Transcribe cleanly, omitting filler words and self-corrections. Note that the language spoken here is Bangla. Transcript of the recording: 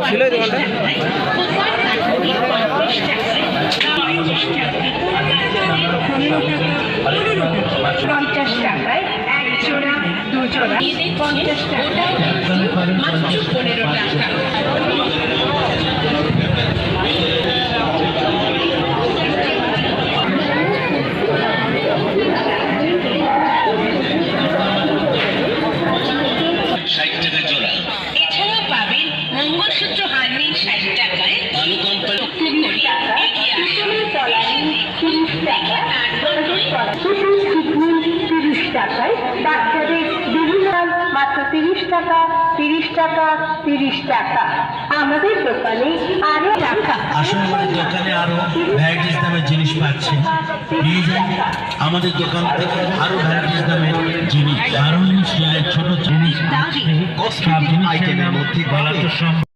ছিল এই দোকানটা? পঞ্চাশ টাকায় এক জোড়া দু জোড়া 50 টাকা মাত্র 15 টাকা। এছাড়াও পাবেন মঙ্গলসূত্র হারমিন 60 টাকায়, ভালো কোম্পানি এগিয়ে আসুন 30 টাকায়, বাচ্চাদের বিভিন্ন মাত্র 30 টাকা 30 টাকা 30 টাকা। আমাদের দোকানে আরো রাখা আসলে আমাদের দোকানে আরো ভ্যারাইটিস দামের জিনিস পাচ্ছেন। নিয়ে যান আমাদের দোকান থেকে আরো ভ্যারাইটিস দামের জিনিস, আরো ছোট জিনিস দাবি সব জিনিস আইটেমের মধ্যে বলা তো সম্ভব।